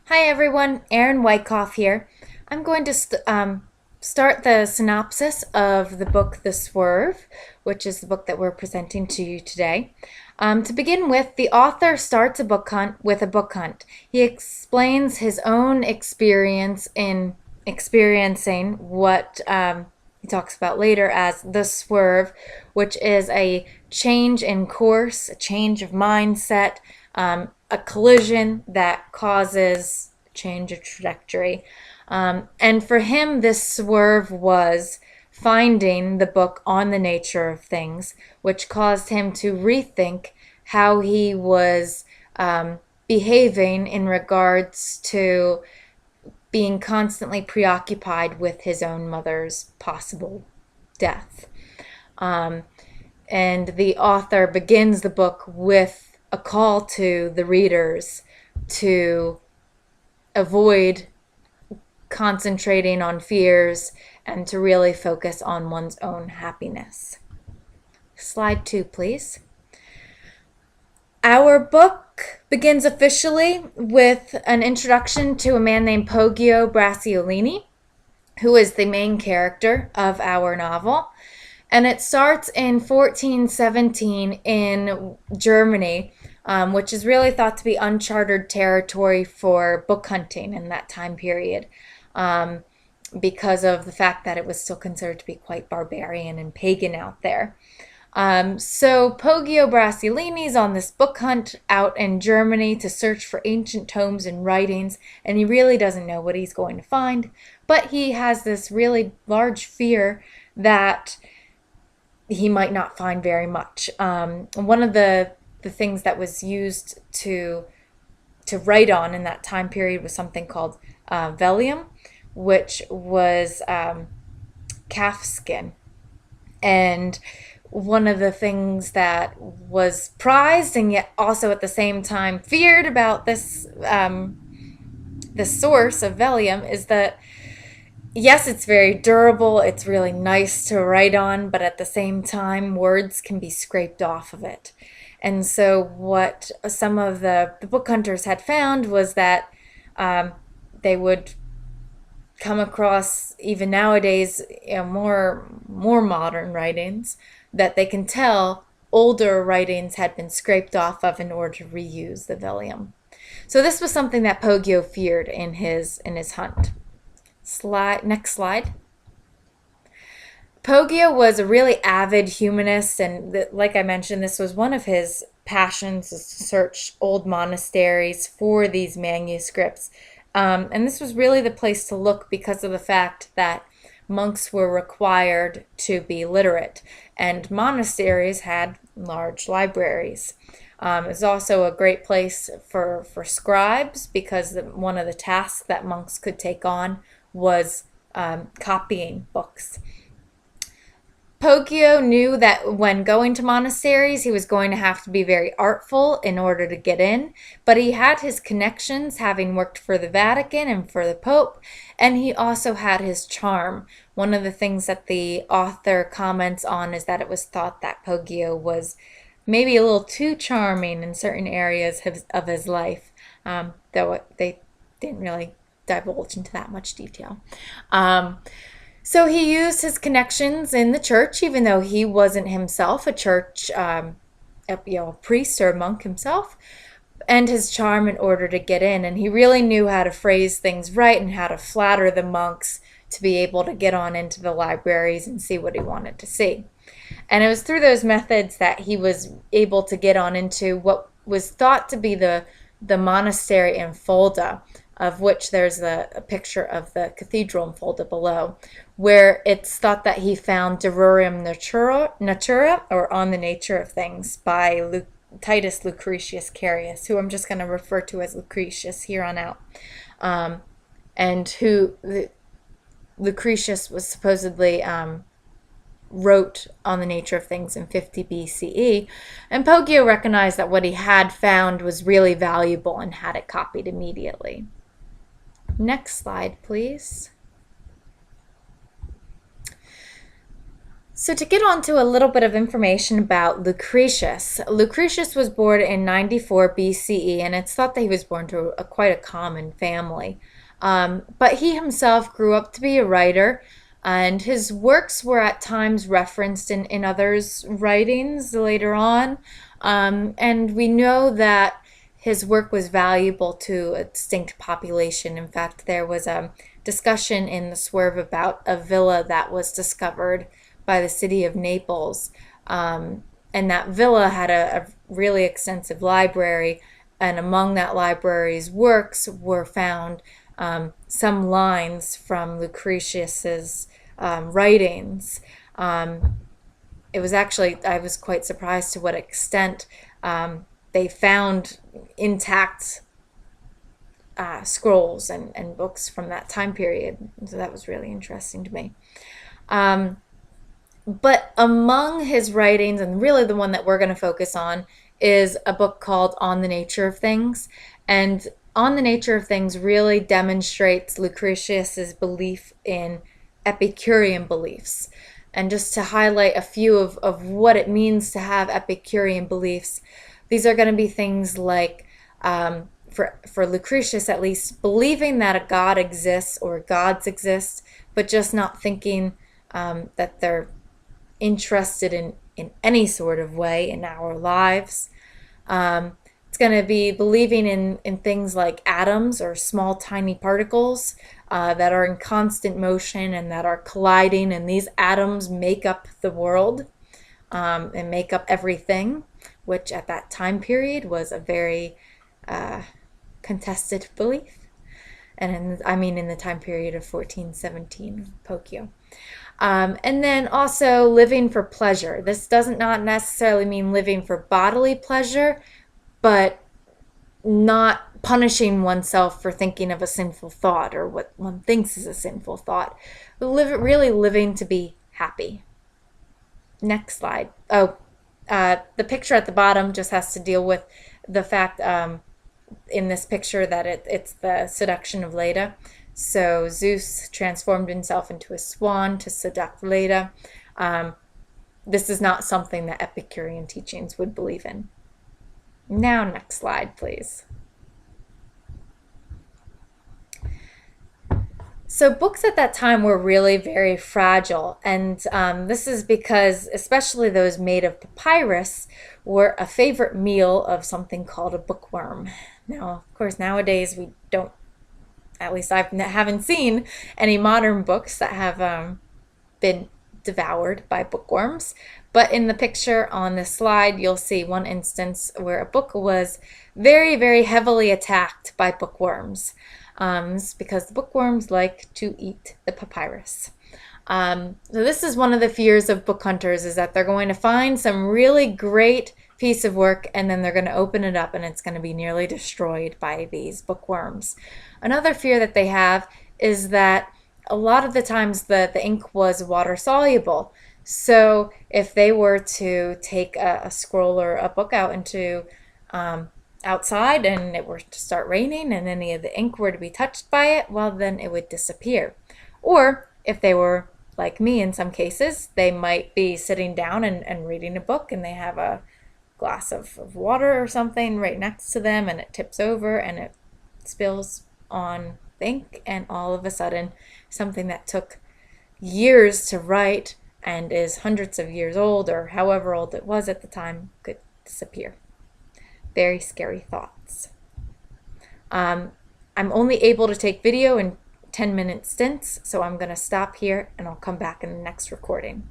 Hi everyone, Erin Wyckoff here. I'm going to start the synopsis of the book The Swerve, which is the book that we're presenting to you today. To begin with, the author starts a book hunt with a book hunt. He explains his own experience in experiencing what he talks about later as the swerve, which is a change in course, a change of mindset, a collision that causes change of trajectory. And for him, this swerve was finding the book on the nature of things, which caused him to rethink how he was behaving in regards to being constantly preoccupied with his own mother's possible death. Um, and the author begins the book with a call to the readers to avoid concentrating on fears and to really focus on one's own happiness. Slide 2, please. Our book begins officially with an introduction to a man named Poggio Bracciolini, who is the main character of our novel. And it starts in 1417 in Germany, which is really thought to be uncharted territory for book hunting in that time period, because of the fact that it was still considered to be quite barbarian and pagan out there. So Poggio Bracciolini is on this book hunt out in Germany to search for ancient tomes and writings, and he really doesn't know what he's going to find, but he has this really large fear that he might not find very much. One of the things that was used to write on in that time period was something called vellum, which was calf skin. And one of the things that was prized and yet also at the same time feared about this source of vellum is that yes, it's very durable, it's really nice to write on, but at the same time words can be scraped off of it. And so what some of the book hunters had found was that they would come across, even nowadays, more modern writings that they can tell older writings had been scraped off of in order to reuse the vellum. So this was something that Poggio feared in his hunt. Next slide. Poggio was a really avid humanist, and like I mentioned, this was one of his passions, is to search old monasteries for these manuscripts. And this was really the place to look because of the fact that monks were required to be literate, and monasteries had large libraries. It's also a great place for scribes because one of the tasks that monks could take on was copying books. Poggio knew that when going to monasteries, he was going to have to be very artful in order to get in, but he had his connections, having worked for the Vatican and for the Pope, and he also had his charm. One of the things that the author comments on is that it was thought that Poggio was maybe a little too charming in certain areas of his life, though they didn't really divulge into that much detail. So he used his connections in the church, even though he wasn't himself a church, a priest or a monk himself, and his charm in order to get in. And he really knew how to phrase things right and how to flatter the monks to be able to get on into the libraries and see what he wanted to see. And it was through those methods that he was able to get on into what was thought to be the monastery in Fulda, of which there's a picture of the cathedral in Fulda below, where it's thought that he found De Rerum Natura, or On the Nature of Things, by Titus Lucretius Carius, who I'm just going to refer to as Lucretius here on out, and who Lucretius was supposedly wrote On the Nature of Things in 50 BCE, and Poggio recognized that what he had found was really valuable and had it copied immediately. Next slide, please. So to get on to a little bit of information about Lucretius. Lucretius was born in 94 BCE, and it's thought that he was born to quite a common family. But he himself grew up to be a writer, and his works were at times referenced in others' writings later on. And we know that his work was valuable to a distinct population. In fact, there was a discussion in the Swerve about a villa that was discovered by the city of Naples. And that villa had a really extensive library, and among that library's works were found some lines from Lucretius's writings. It was actually, I was quite surprised to what extent they found intact scrolls and books from that time period. So that was really interesting to me. But among his writings, and really the one that we're going to focus on, is a book called On the Nature of Things. And On the Nature of Things really demonstrates Lucretius's belief in Epicurean beliefs. And just to highlight a few of what it means to have Epicurean beliefs, these are going to be things like, for Lucretius at least, believing that a god exists or gods exist, but just not thinking that they're interested in any sort of way in our lives. It's going to be believing in things like atoms or small tiny particles that are in constant motion and that are colliding, and these atoms make up the world and make up everything, which at that time period was a very contested belief. And in the time period of 1417 Tokyo. And then also living for pleasure. This doesn't not necessarily mean living for bodily pleasure, but not punishing oneself for thinking of a sinful thought or what one thinks is a sinful thought. Really living to be happy. Next slide. The picture at the bottom just has to deal with the fact in this picture that it's the seduction of Leda. So Zeus transformed himself into a swan to seduce Leda. This is not something that Epicurean teachings would believe in. Now, next slide, please. So books at that time were really very fragile, and this is because especially those made of papyrus were a favorite meal of something called a bookworm. Now, of course, nowadays we don't, at least I haven't seen any modern books that have been devoured by bookworms. But in the picture on this slide, you'll see one instance where a book was very, very heavily attacked by bookworms. Because the bookworms like to eat the papyrus. So this is one of the fears of book hunters, is that they're going to find some really great piece of work and then they're going to open it up and it's going to be nearly destroyed by these bookworms. Another fear that they have is that a lot of the times the ink was water soluble. So if they were to take a scroll or a book out into outside and it were to start raining and any of the ink were to be touched by it, well, then it would disappear. Or if they were like me in some cases, they might be sitting down and reading a book and they have a glass of water or something right next to them and it tips over and it spills on the ink, and all of a sudden something that took years to write and is hundreds of years old or however old it was at the time could disappear. Very scary thoughts. I'm only able to take video in 10-minute stints, so I'm going to stop here and I'll come back in the next recording.